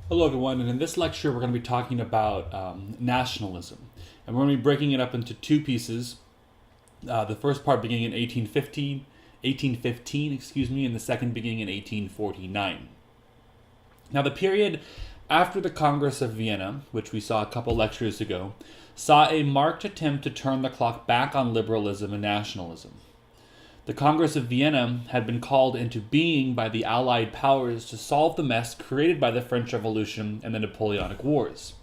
Hello, everyone, and in this lecture, we're going to be talking about nationalism. And we're going to be breaking it up into two pieces. The first part beginning in 1815, and the second beginning in 1849. Now, the period after the Congress of Vienna, which we saw a couple lectures ago, saw a marked attempt to turn the clock back on liberalism and nationalism. The Congress of Vienna had been called into being by the Allied powers to solve the mess created by the French Revolution and the Napoleonic Wars.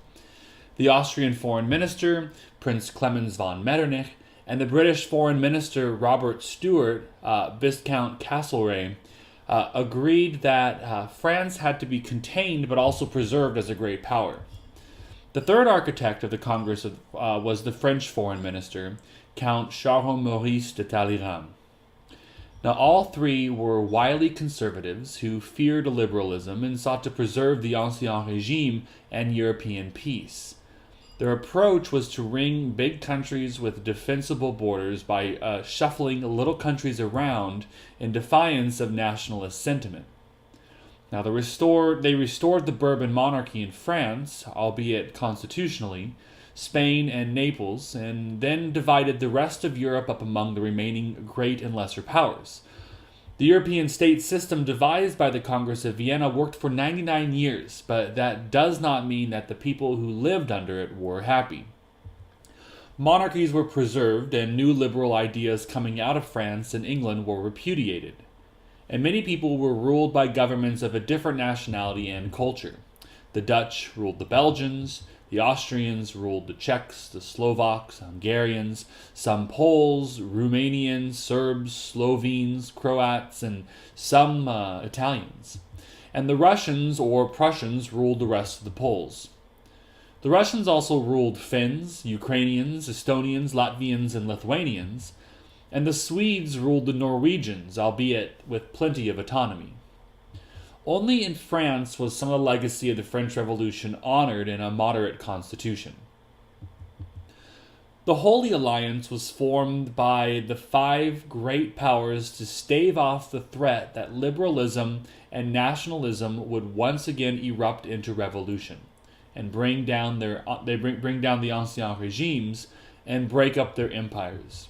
The Austrian foreign minister, Prince Clemens von Metternich, and the British foreign minister, Robert Stewart, Viscount Castlereagh, agreed that France had to be contained but also preserved as a great power. The third architect of the Congress was the French foreign minister, Count Charles Maurice de Talleyrand. Now, all three were wily conservatives who feared liberalism and sought to preserve the Ancien Regime and European peace. Their approach was to ring big countries with defensible borders by shuffling little countries around in defiance of nationalist sentiment. Now, they restored the Bourbon monarchy in France, albeit constitutionally, Spain, and Naples, and then divided the rest of Europe up among the remaining great and lesser powers. The European state system devised by the Congress of Vienna worked for 99 years, but that does not mean that the people who lived under it were happy. Monarchies were preserved, and new liberal ideas coming out of France and England were repudiated. And many people were ruled by governments of a different nationality and culture. The Dutch ruled the Belgians, the Austrians ruled the Czechs, the Slovaks, Hungarians, some Poles, Romanians, Serbs, Slovenes, Croats, and some Italians. And the Russians or Prussians ruled the rest of the Poles. The Russians also ruled Finns, Ukrainians, Estonians, Latvians, and Lithuanians, and the Swedes ruled the Norwegians, albeit with plenty of autonomy. Only in France was some of the legacy of the French Revolution honored in a moderate constitution. The Holy Alliance was formed by the five great powers to stave off the threat that liberalism and nationalism would once again erupt into revolution and bring down the Ancien Regimes and break up their empires.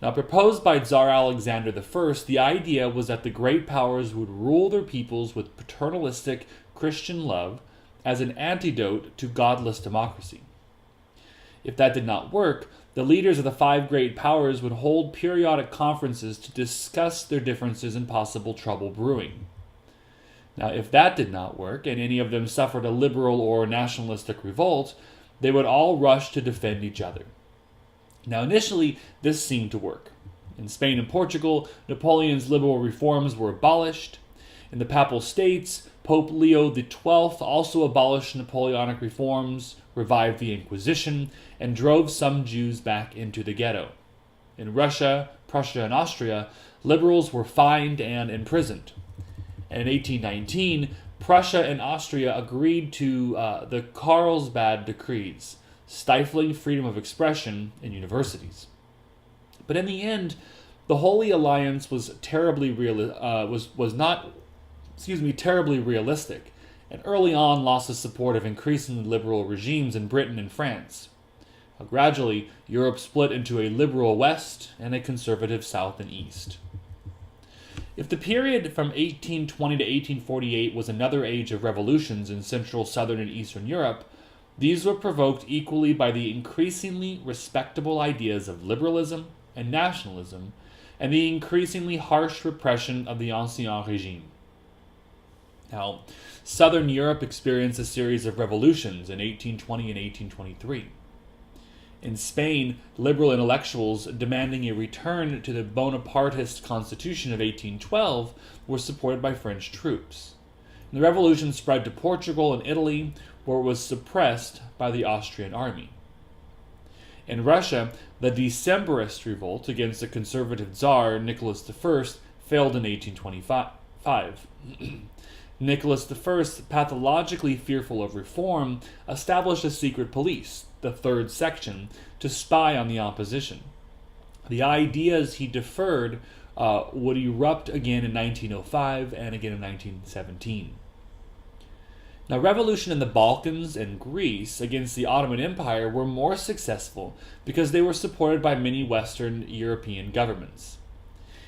Now, proposed by Tsar Alexander I, the idea was that the great powers would rule their peoples with paternalistic Christian love as an antidote to godless democracy. If that did not work, the leaders of the five great powers would hold periodic conferences to discuss their differences and possible trouble brewing. Now, if that did not work, and any of them suffered a liberal or nationalistic revolt, they would all rush to defend each other. Now, initially, this seemed to work. In Spain and Portugal, Napoleon's liberal reforms were abolished. In the Papal States, Pope Leo XII also abolished Napoleonic reforms, revived the Inquisition, and drove some Jews back into the ghetto. In Russia, Prussia, and Austria, liberals were fined and imprisoned. And in 1819, Prussia and Austria agreed to the Carlsbad Decrees, stifling freedom of expression in universities. But in the end, the Holy Alliance was terribly realistic, and early on lost the support of increasingly liberal regimes in Britain and France. Gradually, Europe split into a liberal West and a conservative South and East. If the period from 1820 to 1848 was another age of revolutions in Central, Southern, and Eastern Europe, these were provoked equally by the increasingly respectable ideas of liberalism and nationalism and the increasingly harsh repression of the Ancien Regime. Now, Southern Europe experienced a series of revolutions in 1820 and 1823. In Spain, liberal intellectuals demanding a return to the Bonapartist constitution of 1812 were supported by French troops. And the revolution spread to Portugal and Italy, where it was suppressed by the Austrian army. In Russia, the Decembrist revolt against the conservative Tsar Nicholas I failed in 1825. Nicholas I, pathologically fearful of reform, established a secret police, the Third Section, to spy on the opposition. The ideas he deferred would erupt again in 1905 and again in 1917. Now, revolution in the Balkans and Greece against the Ottoman Empire were more successful because they were supported by many Western European governments.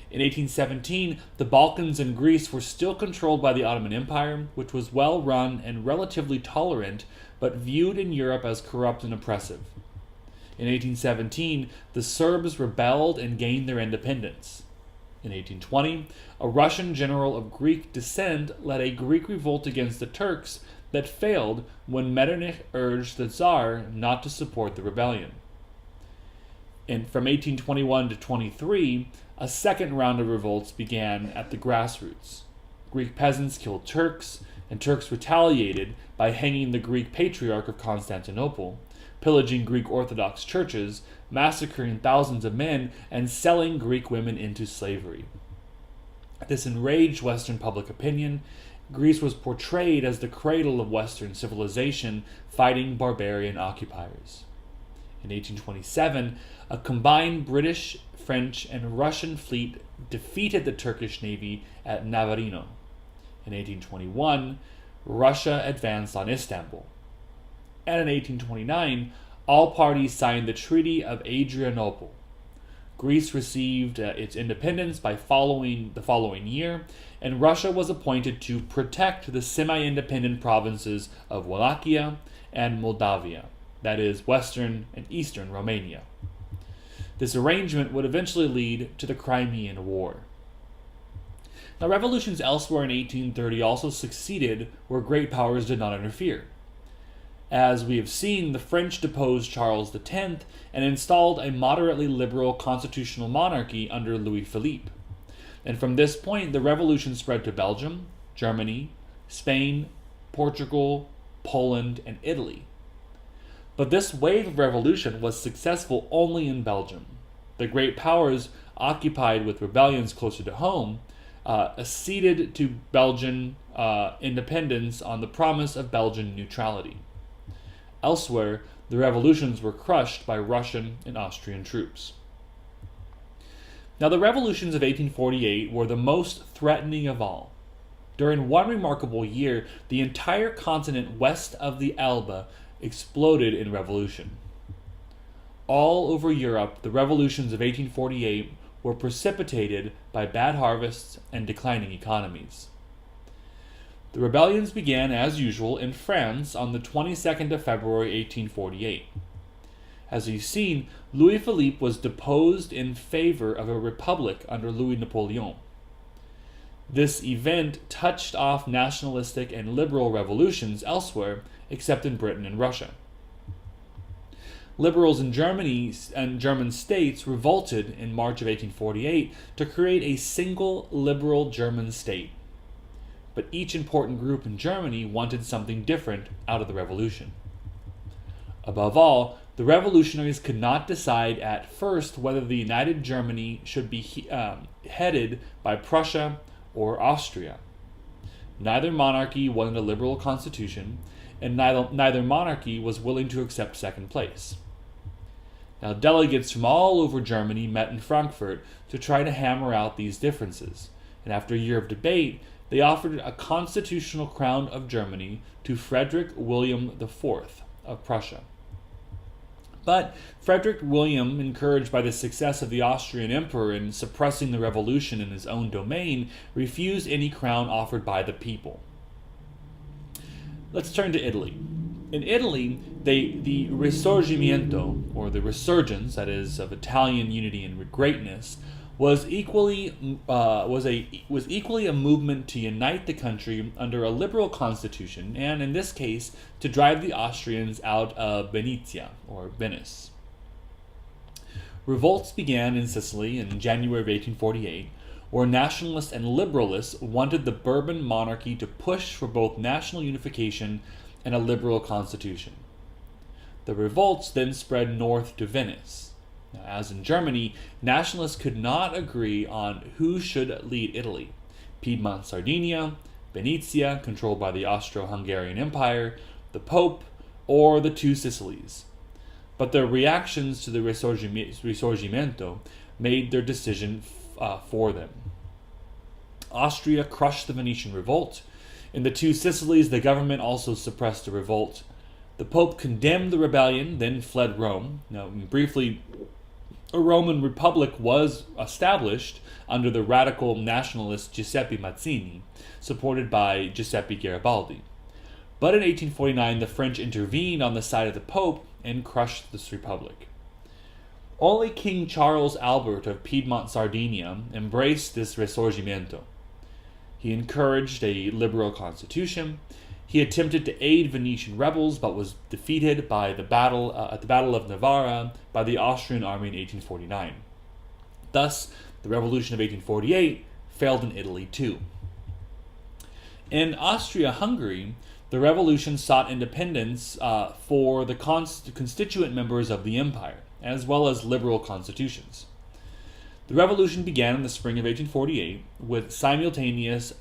In 1817, the Balkans and Greece were still controlled by the Ottoman Empire, which was well run and relatively tolerant, but viewed in Europe as corrupt and oppressive. In 1817, the Serbs rebelled and gained their independence. In 1820, a Russian general of Greek descent led a Greek revolt against the Turks that failed when Metternich urged the Tsar not to support the rebellion. And from 1821 to 23, a second round of revolts began at the grassroots. Greek peasants killed Turks, and Turks retaliated by hanging the Greek Patriarch of Constantinople, pillaging Greek Orthodox churches, massacring thousands of men, and selling Greek women into slavery. This enraged Western public opinion. Greece was portrayed as the cradle of Western civilization, fighting barbarian occupiers. In 1827, a combined British, French, and Russian fleet defeated the Turkish navy at Navarino. In 1821, Russia advanced on Istanbul. And in 1829, all parties signed the Treaty of Adrianople. Greece received its independence the following year, and Russia was appointed to protect the semi-independent provinces of Wallachia and Moldavia, that is, western and eastern Romania. This arrangement would eventually lead to the Crimean War. Now, revolutions elsewhere in 1830 also succeeded where great powers did not interfere. As we have seen, the French deposed Charles X and installed a moderately liberal constitutional monarchy under Louis Philippe. And from this point, the revolution spread to Belgium, Germany, Spain, Portugal, Poland, and Italy. But this wave of revolution was successful only in Belgium. The great powers, occupied with rebellions closer to home, acceded to Belgian independence on the promise of Belgian neutrality. Elsewhere, the revolutions were crushed by Russian and Austrian troops. Now, the revolutions of 1848 were the most threatening of all. During one remarkable year, the entire continent west of the Elbe exploded in revolution. All over Europe, the revolutions of 1848 were precipitated by bad harvests and declining economies. The rebellions began, as usual, in France on the 22nd of February 1848. As you've seen, Louis Philippe was deposed in favor of a republic under Louis Napoleon. This event touched off nationalistic and liberal revolutions elsewhere, except in Britain and Russia. Liberals in Germany and German states revolted in March of 1848 to create a single liberal German state. But each important group in Germany wanted something different out of the revolution. Above all, the revolutionaries could not decide at first whether the United Germany should be headed by Prussia or Austria. Neither monarchy wanted a liberal constitution, and neither monarchy was willing to accept second place. Now, delegates from all over Germany met in Frankfurt to try to hammer out these differences, and after a year of debate, they offered a constitutional crown of Germany to Frederick William IV of Prussia. But Frederick William, encouraged by the success of the Austrian emperor in suppressing the revolution in his own domain, refused any crown offered by the people. Let's turn to Italy. In Italy, the Risorgimento, or the resurgence, that is, of Italian unity and greatness, was equally a movement to unite the country under a liberal constitution, and in this case, to drive the Austrians out of Venetia, or Venice. Revolts began in Sicily in January of 1848, where nationalists and liberalists wanted the Bourbon monarchy to push for both national unification and a liberal constitution. The revolts then spread north to Venice. Now, as in Germany, nationalists could not agree on who should lead Italy: Piedmont, Sardinia, Venetia, controlled by the Austro-Hungarian Empire, the Pope, or the two Sicilies. But their reactions to the Risorgimento made their decision for them. Austria crushed the Venetian revolt. In the Two Sicilies, the government also suppressed a revolt. The Pope condemned the rebellion, then fled Rome. Now, briefly, a Roman Republic was established under the radical nationalist Giuseppe Mazzini, supported by Giuseppe Garibaldi. But in 1849, the French intervened on the side of the Pope and crushed this republic. Only King Charles Albert of Piedmont, Sardinia, embraced this Risorgimento. He encouraged a liberal constitution. He attempted to aid Venetian rebels, but was defeated by the battle at the Battle of Novara by the Austrian army in 1849. Thus, the Revolution of 1848 failed in Italy too. In Austria-Hungary, the revolution sought independence for the constituent members of the empire, as well as liberal constitutions. The revolution began in the spring of 1848 with simultaneous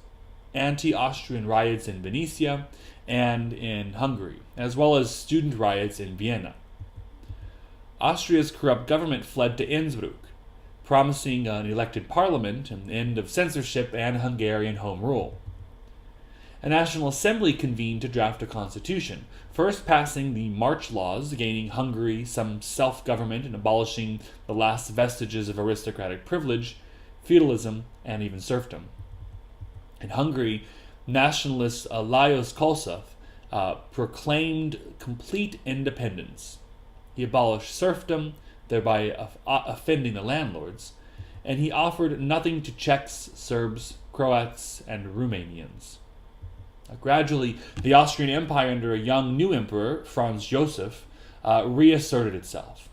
anti-Austrian riots in Venetia and in Hungary, as well as student riots in Vienna. Austria's corrupt government fled to Innsbruck, promising an elected parliament, an end of censorship, and Hungarian home rule. A National Assembly convened to draft a constitution, first passing the March Laws, gaining Hungary some self-government and abolishing the last vestiges of aristocratic privilege, feudalism, and even serfdom. In Hungary, nationalist Lajos Kossuth proclaimed complete independence. He abolished serfdom, thereby offending the landlords, and he offered nothing to Czechs, Serbs, Croats, and Romanians. Gradually, the Austrian Empire under a young new emperor, Franz Joseph, reasserted itself.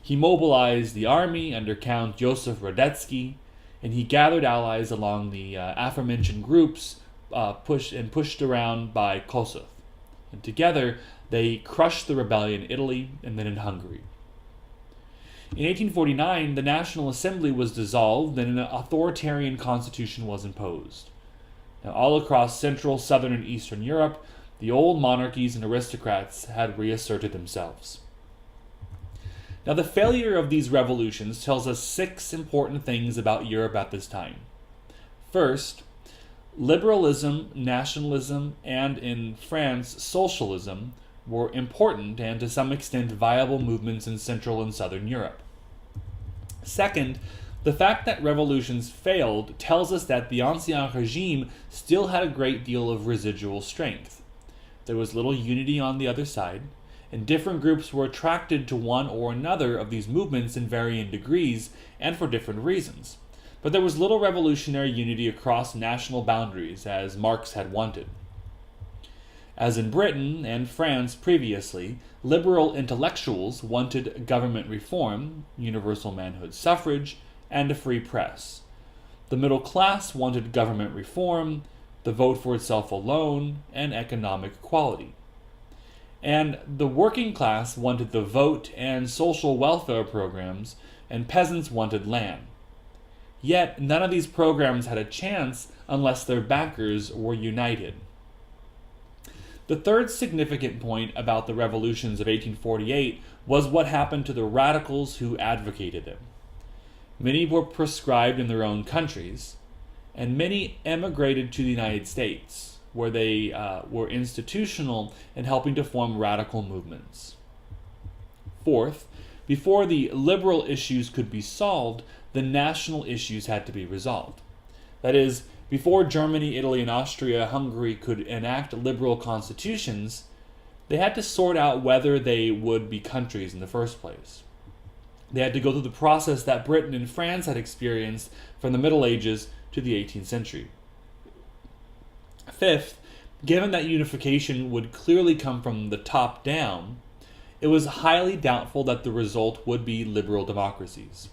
He mobilized the army under Count Joseph Radetzky, and he gathered allies along the aforementioned groups pushed around by Kossuth. And together, they crushed the rebellion in Italy and then in Hungary. In 1849, the National Assembly was dissolved and an authoritarian constitution was imposed. Now, all across Central, Southern, and Eastern Europe, the old monarchies and aristocrats had reasserted themselves. Now, the failure of these revolutions tells us 6 important things about Europe at this time. First, liberalism, nationalism, and in France, socialism were important and to some extent viable movements in Central and Southern Europe. Second, the fact that revolutions failed tells us that the Ancien Regime still had a great deal of residual strength. There was little unity on the other side, and different groups were attracted to one or another of these movements in varying degrees and for different reasons. But there was little revolutionary unity across national boundaries, as Marx had wanted. As in Britain and France previously, liberal intellectuals wanted government reform, universal manhood suffrage, and a free press. The middle class wanted government reform, the vote for itself alone, and economic equality. And the working class wanted the vote and social welfare programs, and peasants wanted land. Yet, none of these programs had a chance unless their backers were united. The third significant point about the revolutions of 1848 was what happened to the radicals who advocated them. Many were proscribed in their own countries, and many emigrated to the United States, where they were institutional in helping to form radical movements. Fourth, before the liberal issues could be solved, the national issues had to be resolved. That is, before Germany, Italy, and Austria-Hungary could enact liberal constitutions, they had to sort out whether they would be countries in the first place. They had to go through the process that Britain and France had experienced from the Middle Ages to the 18th century. Fifth, given that unification would clearly come from the top down, it was highly doubtful that the result would be liberal democracies.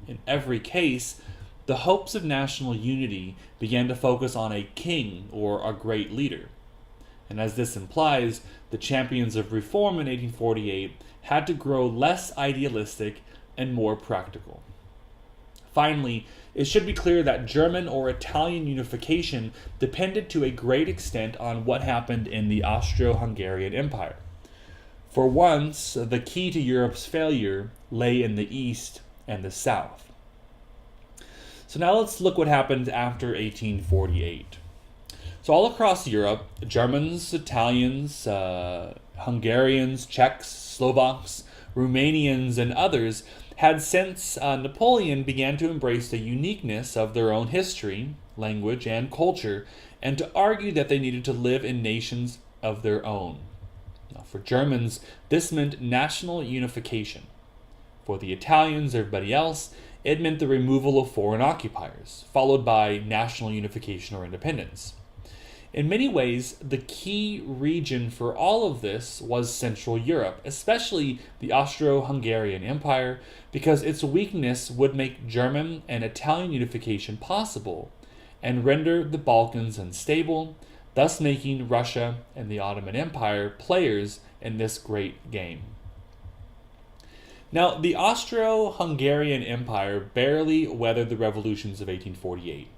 In every case, the hopes of national unity began to focus on a king or a great leader. And as this implies, the champions of reform in 1848 had to grow less idealistic and more practical. Finally, it should be clear that German or Italian unification depended to a great extent on what happened in the Austro-Hungarian Empire. For once, the key to Europe's failure lay in the East and the South. So now let's look what happened after 1848. So all across Europe, Germans, Italians, Hungarians, Czechs, Slovaks, Romanians, and others had since Napoleon began to embrace the uniqueness of their own history, language, and culture, and to argue that they needed to live in nations of their own. Now, for Germans, this meant national unification. For the Italians, everybody else, it meant the removal of foreign occupiers, followed by national unification or independence. In many ways, the key region for all of this was Central Europe, especially the Austro-Hungarian Empire, because its weakness would make German and Italian unification possible and render the Balkans unstable, thus making Russia and the Ottoman Empire players in this great game. Now, the Austro-Hungarian Empire barely weathered the revolutions of 1848.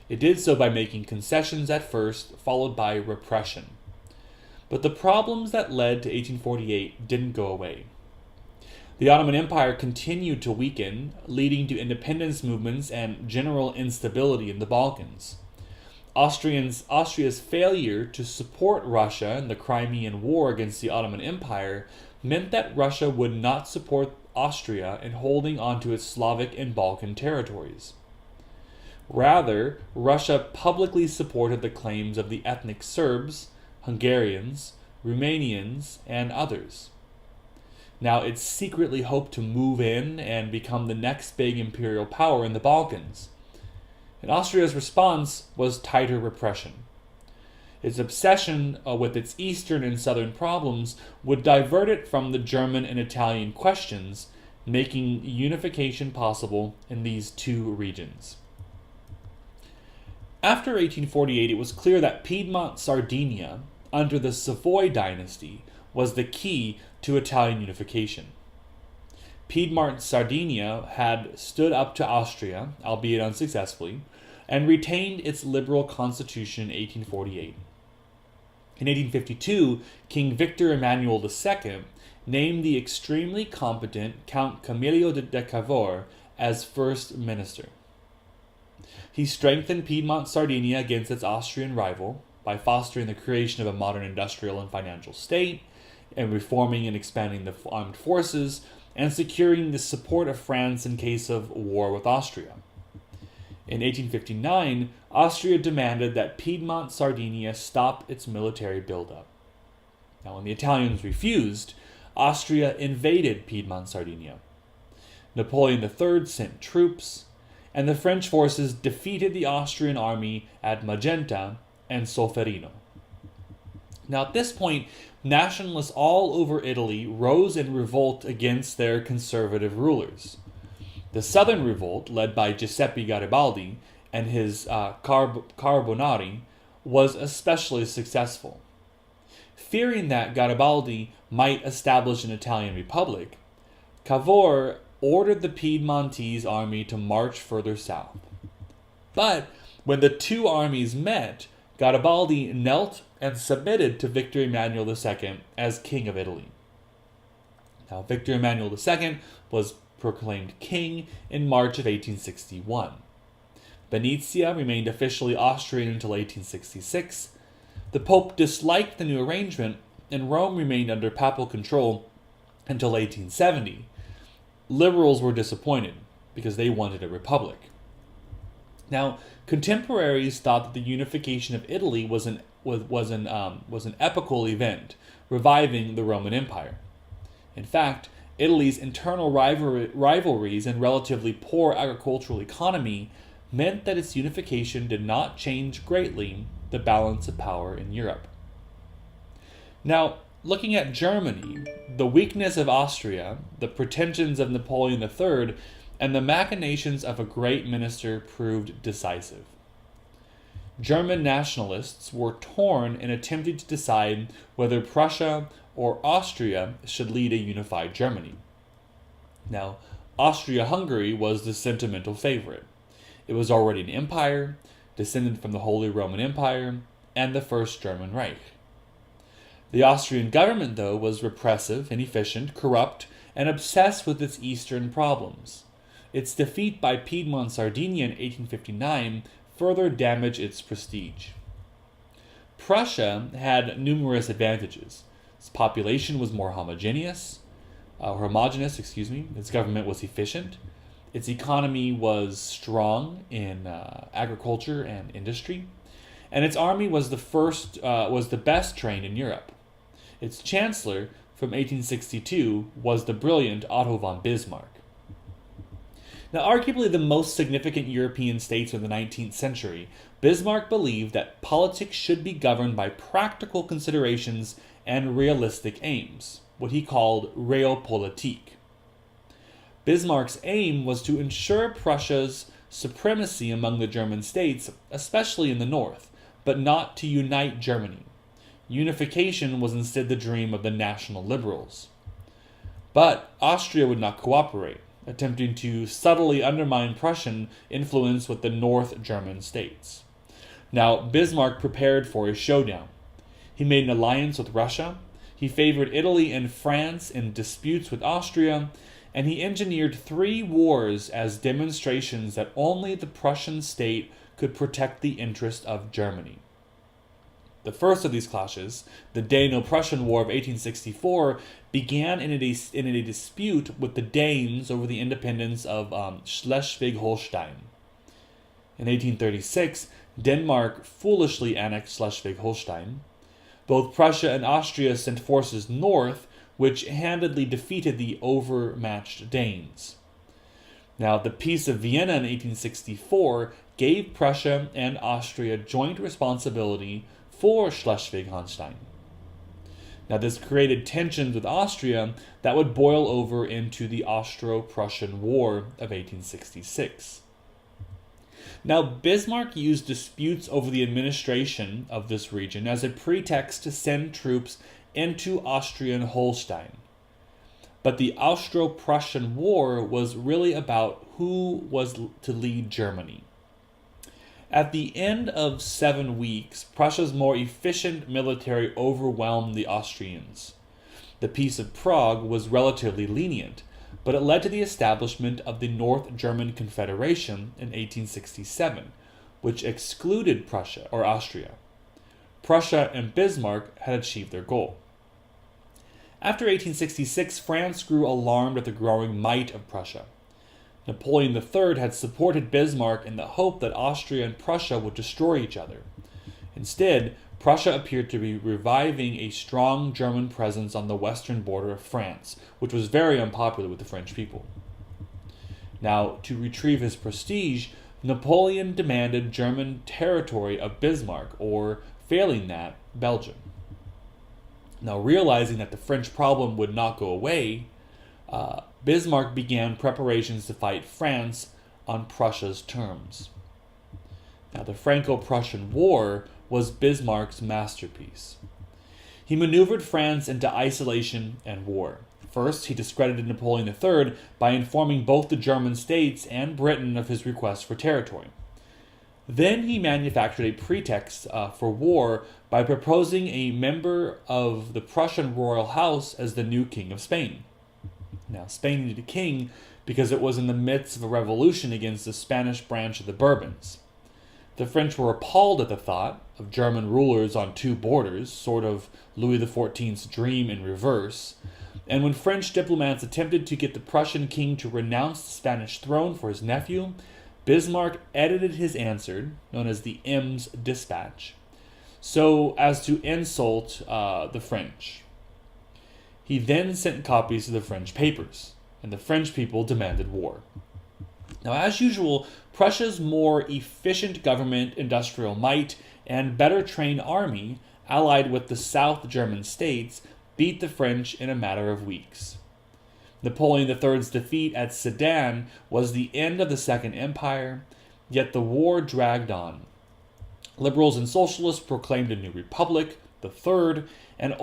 It did so by making concessions at first, followed by repression. But the problems that led to 1848 didn't go away. The Ottoman Empire continued to weaken, leading to independence movements and general instability in the Balkans. Austria's failure to support Russia in the Crimean War against the Ottoman Empire meant that Russia would not support Austria in holding onto its Slavic and Balkan territories. Rather, Russia publicly supported the claims of the ethnic Serbs, Hungarians, Romanians, and others. Now, it secretly hoped to move in and become the next big imperial power in the Balkans. And Austria's response was tighter repression. Its obsession with its eastern and southern problems would divert it from the German and Italian questions, making unification possible in these two regions. After 1848, it was clear that Piedmont Sardinia, under the Savoy dynasty, was the key to Italian unification. Piedmont Sardinia had stood up to Austria, albeit unsuccessfully, and retained its liberal constitution in 1848. In 1852, King Victor Emmanuel II named the extremely competent Count Camillo de Cavour as first minister. He strengthened Piedmont Sardinia against its Austrian rival by fostering the creation of a modern industrial and financial state, and reforming and expanding the armed forces, and securing the support of France in case of war with Austria. In 1859, Austria demanded that Piedmont Sardinia stop its military buildup. Now, when the Italians refused, Austria invaded Piedmont Sardinia. Napoleon III sent troops, and the French forces defeated the Austrian army at Magenta and Solferino. Now, at this point, nationalists all over Italy rose in revolt against their conservative rulers. The Southern Revolt, led by Giuseppe Garibaldi and his Carbonari, was especially successful. Fearing that Garibaldi might establish an Italian republic, Cavour ordered the Piedmontese army to march further south. But when the two armies met, Garibaldi knelt and submitted to Victor Emmanuel II as King of Italy. Now, Victor Emmanuel II was proclaimed king in March of 1861. Venetia remained officially Austrian until 1866. The Pope disliked the new arrangement, and Rome remained under papal control until 1870. Liberals were disappointed because they wanted a republic. Now, contemporaries thought that the unification of Italy was an epical event, reviving the Roman Empire. In fact, Italy's internal rivalries and relatively poor agricultural economy meant that its unification did not change greatly the balance of power in Europe. Now, looking at Germany, the weakness of Austria, the pretensions of Napoleon III, and the machinations of a great minister proved decisive. German nationalists were torn in attempting to decide whether Prussia or Austria should lead a unified Germany. Now, Austria-Hungary was the sentimental favorite. It was already an empire, descended from the Holy Roman Empire, and the First German Reich. The Austrian government, though, was repressive, inefficient, corrupt, and obsessed with its eastern problems. Its defeat by Piedmont Sardinia in 1859 further damaged its prestige. Prussia had numerous advantages. Its population was more homogeneous, Its government was efficient. Its economy was strong in agriculture and industry, and its army was the best trained in Europe. Its chancellor from 1862 was the brilliant Otto von Bismarck. Now, arguably the most significant European states of the 19th century, Bismarck believed that politics should be governed by practical considerations and realistic aims, what he called Realpolitik. Bismarck's aim was to ensure Prussia's supremacy among the German states, especially in the north, but not to unite Germany. Unification was instead the dream of the national liberals. But Austria would not cooperate, attempting to subtly undermine Prussian influence with the North German states. Now, Bismarck prepared for a showdown. He made an alliance with Russia, he favored Italy and France in disputes with Austria, and he engineered 3 wars as demonstrations that only the Prussian state could protect the interest of Germany. The first of these clashes, the Dano-Prussian War of 1864, began in a dispute with the Danes over the independence of Schleswig-Holstein. In 1836, Denmark foolishly annexed Schleswig-Holstein. Both Prussia and Austria sent forces north, which handedly defeated the overmatched Danes. Now, the Peace of Vienna in 1864 gave Prussia and Austria joint responsibility for Schleswig-Holstein. Now, this created tensions with Austria that would boil over into the Austro-Prussian War of 1866. Now, Bismarck used disputes over the administration of this region as a pretext to send troops into Austrian Holstein. But the Austro-Prussian War was really about who was to lead Germany. At the end of 7 weeks, Prussia's more efficient military overwhelmed the Austrians. The Peace of Prague was relatively lenient, but it led to the establishment of the North German Confederation in 1867, which excluded Prussia or Austria. Prussia and Bismarck had achieved their goal. After 1866, France grew alarmed at the growing might of Prussia. Napoleon III had supported Bismarck in the hope that Austria and Prussia would destroy each other. Instead, Prussia appeared to be reviving a strong German presence on the western border of France, which was very unpopular with the French people. Now, to retrieve his prestige, Napoleon demanded German territory of Bismarck, or, failing that, Belgium. Now, realizing that the French problem would not go away, Bismarck began preparations to fight France on Prussia's terms. Now, the Franco-Prussian War was Bismarck's masterpiece. He maneuvered France into isolation and war. First, he discredited Napoleon III by informing both the German states and Britain of his request for territory. Then he manufactured a pretext for war by proposing a member of the Prussian royal house as the new king of Spain. Now, Spain needed a king because it was in the midst of a revolution against the Spanish branch of the Bourbons. The French were appalled at the thought of German rulers on 2 borders, sort of Louis XIV's dream in reverse, and when French diplomats attempted to get the Prussian king to renounce the Spanish throne for his nephew, Bismarck edited his answer, known as the Ems Dispatch, so as to insult the French. He then sent copies to the French papers, and the French people demanded war. Now, as usual, Prussia's more efficient government, industrial might, and better trained army, allied with the South German states, beat the French in a matter of weeks. Napoleon III's defeat at Sedan was the end of the Second Empire, yet the war dragged on. Liberals and socialists proclaimed a new republic, the Third, and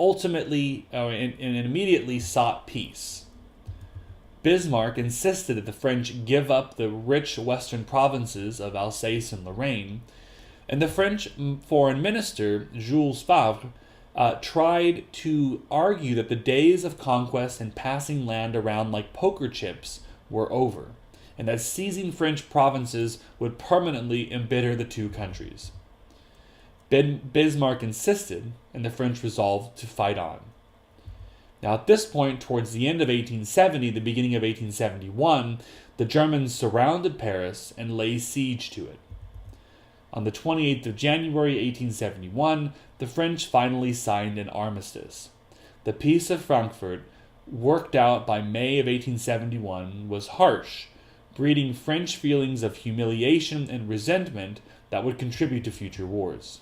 immediately sought peace. Bismarck insisted that the French give up the rich western provinces of Alsace and Lorraine, and the French foreign minister, Jules Favre, tried to argue that the days of conquest and passing land around like poker chips were over, and that seizing French provinces would permanently embitter the 2 countries. Bismarck insisted, and the French resolved to fight on. Now, at this point, towards the end of 1870, the beginning of 1871, the Germans surrounded Paris and laid siege to it. On the 28th of January 1871, the French finally signed an armistice. The Peace of Frankfurt, worked out by May of 1871, was harsh, breeding French feelings of humiliation and resentment that would contribute to future wars.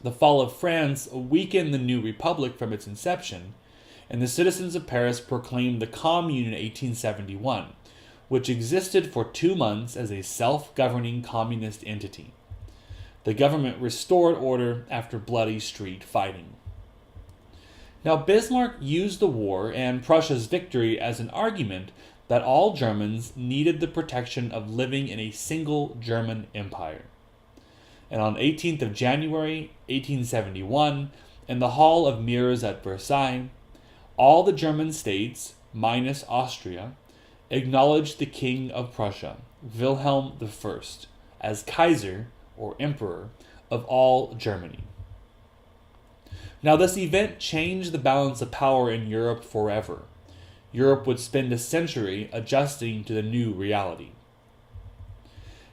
The fall of France weakened the new republic from its inception, and the citizens of Paris proclaimed the Commune in 1871, which existed for 2 months as a self-governing communist entity. The government restored order after bloody street fighting. Now, Bismarck used the war and Prussia's victory as an argument that all Germans needed the protection of living in a single German empire. And on 18th of January 1871, in the Hall of Mirrors at Versailles, all the German states, minus Austria, acknowledged the King of Prussia, Wilhelm I, as Kaiser, or Emperor, of all Germany. Now, this event changed the balance of power in Europe forever. Europe would spend a century adjusting to the new reality.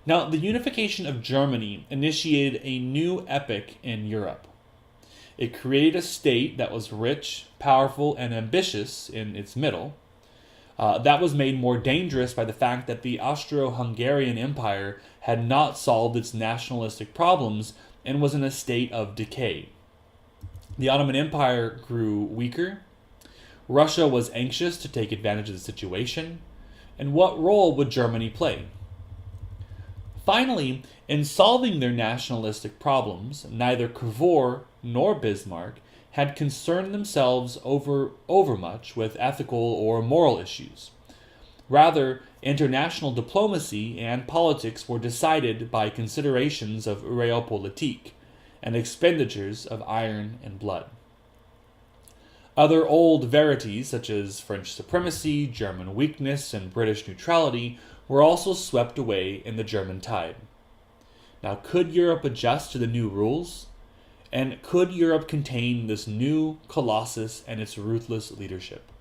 Now, the unification of Germany initiated a new epoch in Europe. It created a state that was rich, powerful, and ambitious in its middle. That was made more dangerous by the fact that the Austro-Hungarian Empire had not solved its nationalistic problems and was in a state of decay. The Ottoman Empire grew weaker. Russia was anxious to take advantage of the situation. And what role would Germany play? Finally, in solving their nationalistic problems, neither Cavour nor Bismarck had concerned themselves overmuch with ethical or moral issues. Rather, international diplomacy and politics were decided by considerations of realpolitik and expenditures of iron and blood. Other old verities, such as French supremacy, German weakness, and British neutrality, were also swept away in the German tide. Now, could Europe adjust to the new rules? And could Europe contain this new colossus and its ruthless leadership?